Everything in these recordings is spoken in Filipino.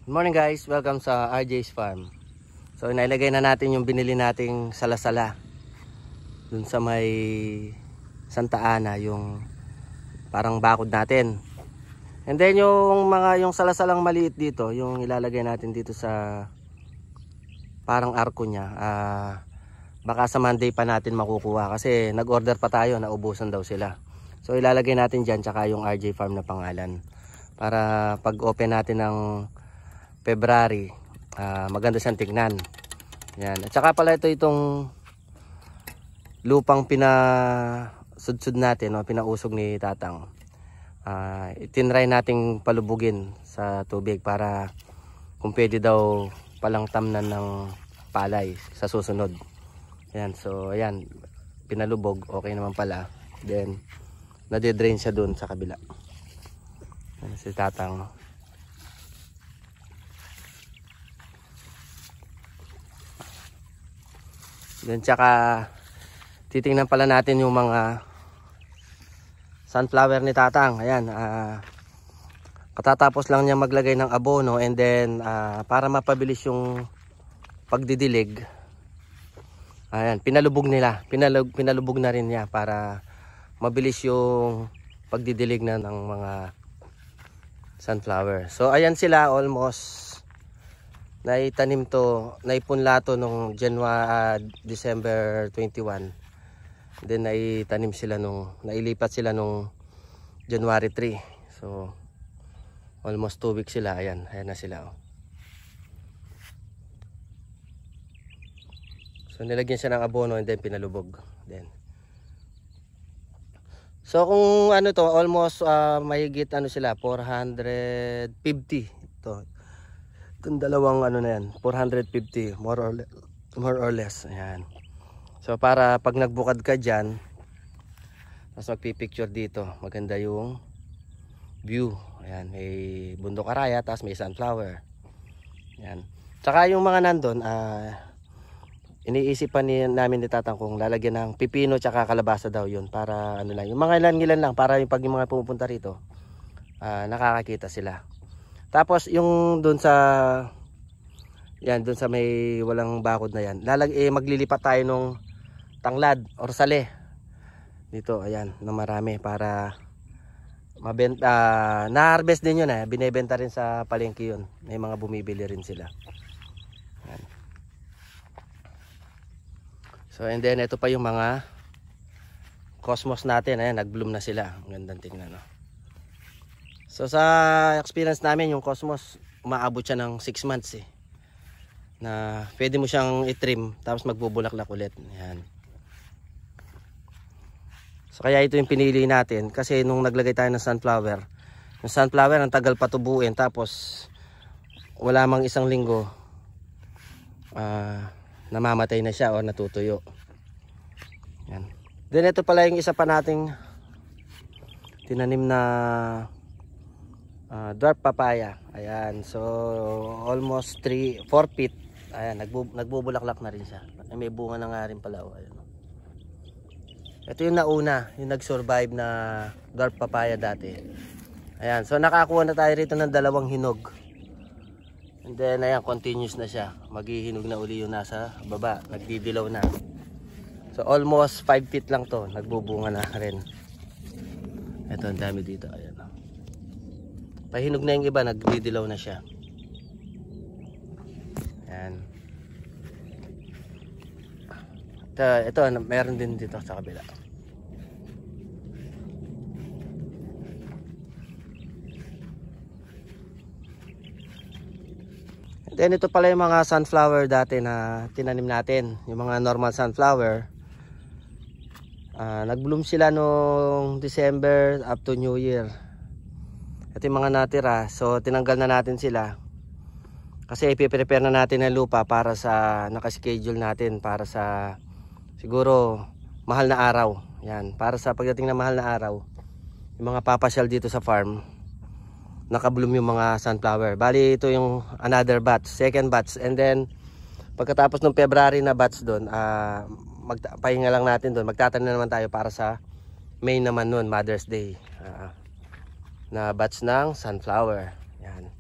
Good morning guys, welcome sa RJ's Farm. So inailagay na natin yung binili nating salasala dun sa may Santa Ana, yung parang bakod natin. And then yung salasalang maliit dito, yung ilalagay natin dito sa parang arko niya. Baka sa Monday pa natin makukuha kasi nag-order pa tayo, naubusan daw sila. So ilalagay natin dyan tsaka yung RJ Farm na pangalan para pag open natin ng February, maganda siyang tignan. Yan. At saka pala itong lupang pinasudsud natin, no, pinausog ni Tatang. Itinry nating palubugin sa tubig para kung pwede daw palang tamnan ng palay sa susunod. Yan. So ayan, pinalubog, okay naman pala. Then nade-drain siya doon sa kabila. Yan si Tatang. Then tsaka titingnan pala natin yung mga sunflower ni Tatang. Ayan, katatapos lang niya maglagay ng abono, and then para mapabilis yung pagdidilig, ayan, pinalubog na rin niya para mabilis yung pagdidilig na ng mga sunflower. So ayan sila, almost naitanim to, naipunla to nung December 21. Then naitanim sila nailipat sila nung January 3. So almost 2 weeks sila. Ayan na sila. So nilagyan siya ng abono and then pinalubog. So kung ano to, almost mahigit sila 450 to. Itong dalawang na yan, 450 more or less. Ayan. So para pag nagbukad ka dyan, tapos magpipicture dito, maganda yung view. Ayan, may bundok araya, tapos may sunflower. Ayan. Tsaka yung mga nandun, iniisip pa namin ni Tatang kung lalagyan ng pipino tsaka kalabasa daw yun, para lang, yung mga ilan lang, para pag yung mga pumupunta rito, nakakakita sila. Tapos yung doon sa may walang bakod na yan, maglilipat tayo nung tanglad or sale dito, ayan, na marami para mabenta. Na-harvest din yun, binebenta rin sa palengke yun, may mga bumibili rin sila. Ayan. So and then ito pa yung mga cosmos natin, ayan, nag-bloom na sila, ang gandang tingnan, no? So sa experience namin, yung cosmos umaabot siya ng 6 months na pwede mo siyang i-trim tapos magbubulaklak ulit. Ayan. So kaya ito yung pinili natin kasi nung naglagay tayo ng sunflower, yung sunflower ang tagal patubuin, tapos wala mang 1 linggo namamatay na siya o natutuyo. Ayan. Then ito pala yung isa pa nating tinanim na dwarf papaya. Ayan, so almost 4 feet. Ayan, nagbubulaklak na rin siya. May bunga na nga rin pala. Ayan. Ito yung nauna, yung nag-survive na dwarf papaya dati. Ayan, so nakakuha na tayo rito ng 2 hinog. And then ayan, continuous na siya. Maghihinog na uli yung nasa baba, nagdidilaw na. So almost 5 feet lang to, nagbubunga na rin. Ito, ang dami dito. Ayan. Pahinog na yung iba, nagdidilaw na siya. Ayan. Ito, meron din dito sa kabila. Then ito pala yung mga sunflower dati na tinanim natin. Yung mga normal sunflower. Nag-bloom sila noong December up to New Year. Ito yung mga natira, so tinanggal na natin sila kasi ipiprepare na natin ang lupa para sa nakaschedule natin para sa siguro mahal na araw. Yan, para sa pagdating na mahal na araw, yung mga papasyal dito sa farm, nakabloom yung mga sunflower. Bali ito yung another batch, second batch, and then pagkatapos ng February na batch doon, magpahinga lang natin doon, magtatanim naman tayo para sa May naman noon, Mother's Day. Na batch ng sunflower. Yan.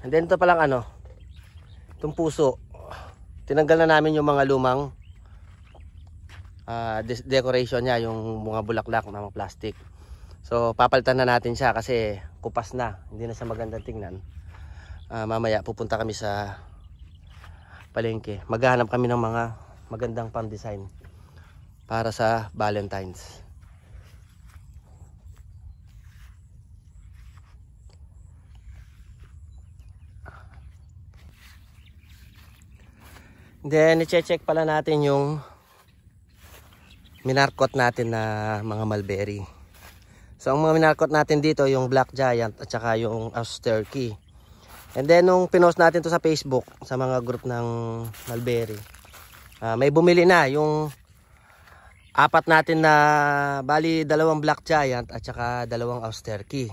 And then ito palang ano, itong puso. Tinanggal na namin yung mga lumang decoration niya, yung mga bulaklak na mga plastic. So papalitan na natin siya kasi kupas na, hindi na siya magandang tingnan. Mamaya pupunta kami sa palengke. Maghahanap kami ng mga magandang pang-design para sa Valentine's. Then i-check pala natin yung minarkot natin na mga mulberry. So ang mga minarkot natin dito yung Black Giant at saka yung Austerky. And then nung pinost natin to sa Facebook sa mga group ng mulberry, may bumili na yung apat natin na bali dalawang Black Giant at saka dalawang Austerky.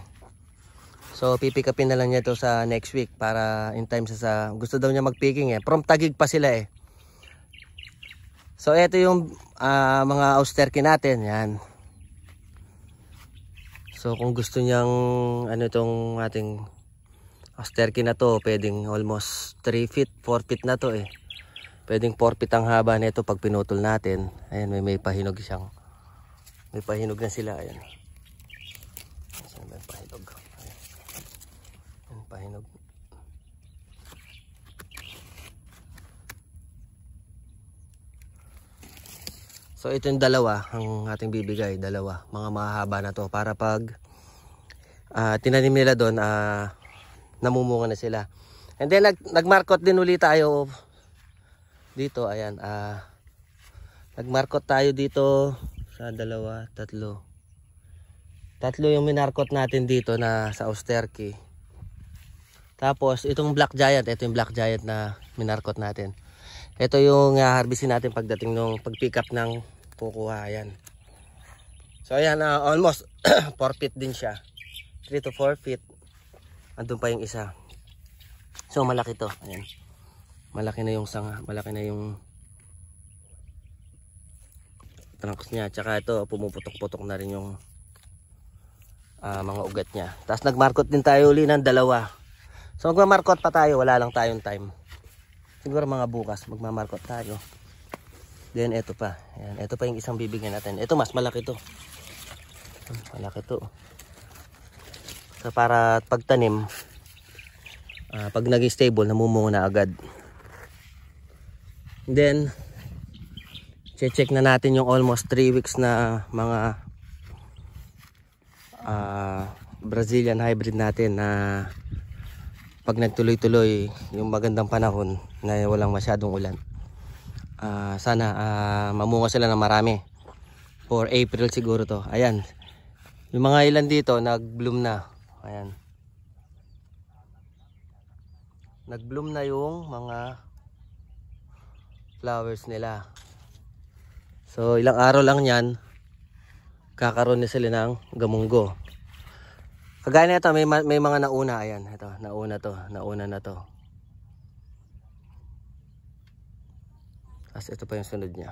So pipick upin na lang niya to sa next week para in time sa gusto daw niya mag-picking from Taguig pa sila eh. So ito yung mga Austerky natin, yan. So kung gusto niyang ano itong ating Austerky na to, pwedeng almost 3 feet, 4 feet na to eh. Pwedeng 4 feet ang haba nito pag pinutol natin. Ayan, may pahinog siyang. May pahinog na sila, ayan. Saan ba yung pahinog? Ayan, pahinog. So ito yung dalawa ang ating bibigay, dalawa, mga mahaba na to para pag tinanim nila doon, namumunga na sila. And then nagmarkot din ulit tayo dito, ayan, nagmarkot tayo dito sa dalawa, tatlo yung minarkot natin dito na sa Austerky. Tapos itong Black Giant, ito yung Black Giant na minarkot natin. Ito yung harvestin natin pagdating nung pag-pick up ng kukuha. Ayan. So ayan, almost 4 feet din siya. 3 to 4 feet. Andun pa yung isa. So malaki to. Ayan. Malaki na yung sanga. Malaki na yung trunks niya. Tsaka ito, pumuputok-putok na rin yung mga ugat niya. Tapos nagmarkot din tayo uli ng dalawa. So magmamarkot pa tayo. Wala lang tayong time. Siguro mga bukas magmamarkot tayo. Then ito pa. Ayan, ito pa yung isang bibigyan natin. Ito mas malaki to. Malaki to. So para pagtanim, pag naging stable, namumunga na agad. Then check na natin yung almost 3 weeks na mga Brazilian hybrid natin na pag nagtuloy-tuloy yung magandang panahon na walang masyadong ulan, sana mamunga sila ng marami for April siguro to. Ayan, yung mga ilan dito nag-bloom na. Ayan, nag-bloom na yung mga flowers nila. So ilang araw lang yan, kakaroon na sila ng gamunggo. Kagaya nito, may mga nauna. Ayan, ito, nauna na to. Tapos ito pa yung sunod niya.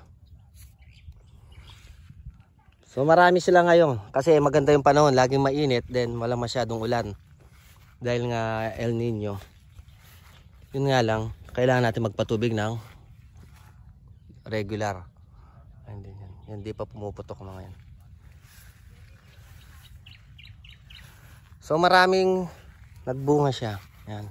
So marami sila ngayon kasi maganda yung panahon, laging mainit, then walang masyadong ulan dahil nga El Nino. Yun nga lang, kailangan natin magpatubig ng regular. Hindi pa pumuputok mga yan. So maraming nagbunga siya. Yan.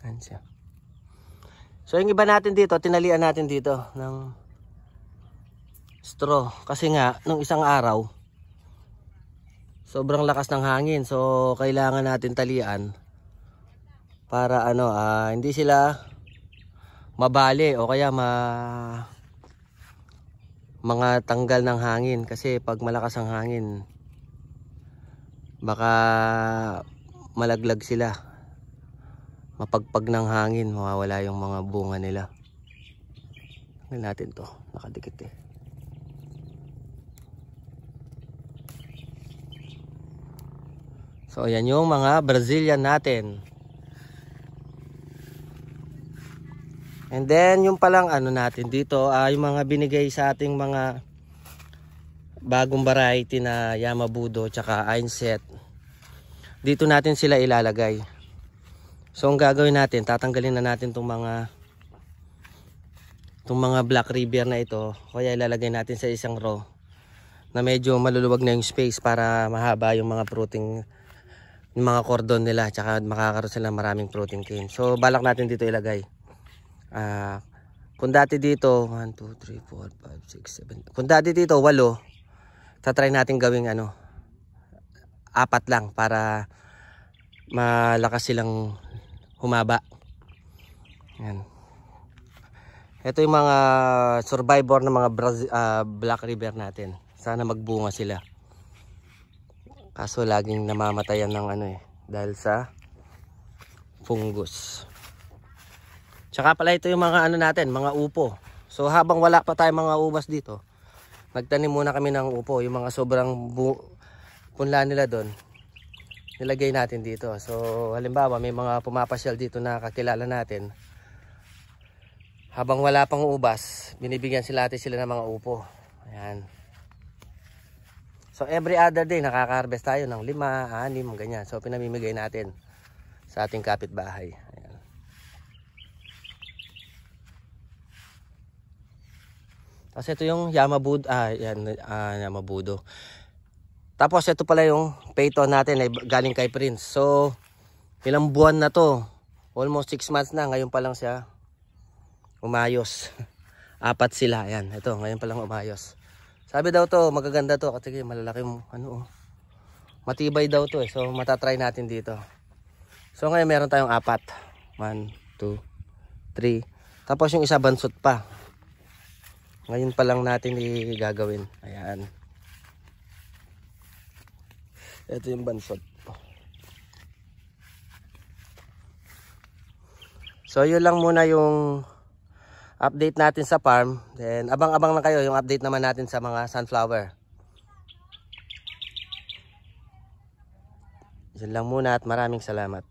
Yan siya. So yung iba natin dito, tinalian natin dito ng straw. Kasi nga, nung isang araw, sobrang lakas ng hangin. So kailangan natin talian para ano, hindi sila mabali o kaya mga tanggal ng hangin. Kasi pag malakas ang hangin, baka malaglag sila, mapagpag ng hangin, mawawala yung mga bunga nila. Tingnan natin to, nakadikit eh. So ayan yung mga Brazilian natin. And then yung palang ano natin dito, yung mga binigay sa ating mga bagong variety na Yamabudo tsaka Einset. Dito natin sila ilalagay. So ang gagawin natin, tatanggalin na natin itong mga Black River na ito. Kaya ilalagay natin sa isang row na medyo maluluwag na yung space para mahaba yung mga fruiting, yung mga cordon nila, tsaka makakaroon sila maraming fruiting cane. So balak natin dito ilagay. Kung dati dito 1, 2, 3, 4, 5, 6, 7. Kung dati dito 8, tatry natin gawing 4 lang para malakas silang humaba. Yan. Ito yung mga survivor ng mga Black River natin. Sana magbunga sila. Kaso laging namamatayan ng dahil sa fungus. Tsaka pala ito yung mga natin, mga upo. So habang wala pa tayong mga ubas dito, nagtanim muna kami ng upo. Yung mga sobrang punla nila doon, nilagay natin dito. So halimbawa may mga pumapasyal dito na kakilala natin. Habang wala pang ubas, binibigyan sila ng mga upo. Ayan. So every other day nakaka-harvest tayo ng 5, 6, ganyan. So pinamimigay natin sa ating kapitbahay. Ayan. Tapos ito yung Yamabudo, Yamabudo. Tapos ito pala yung payton natin ay galing kay Prince. So ilang buwan na to? Almost 6 months na, ngayon pa lang siya umayos. 4 sila. Ayan, ito ngayon pa lang umayos. Sabi daw to, magaganda to kasi malalaki matibay daw to So matatry natin dito. So ngayon meron tayong 4. 1, 2, 3. Tapos yung isa bansot pa. Ngayon pa lang natin gagawin. Ayan. Ito yung bansot. So yun lang muna yung update natin sa farm. Then abang-abang lang kayo yung update naman natin sa mga sunflower. Yun lang muna at maraming salamat.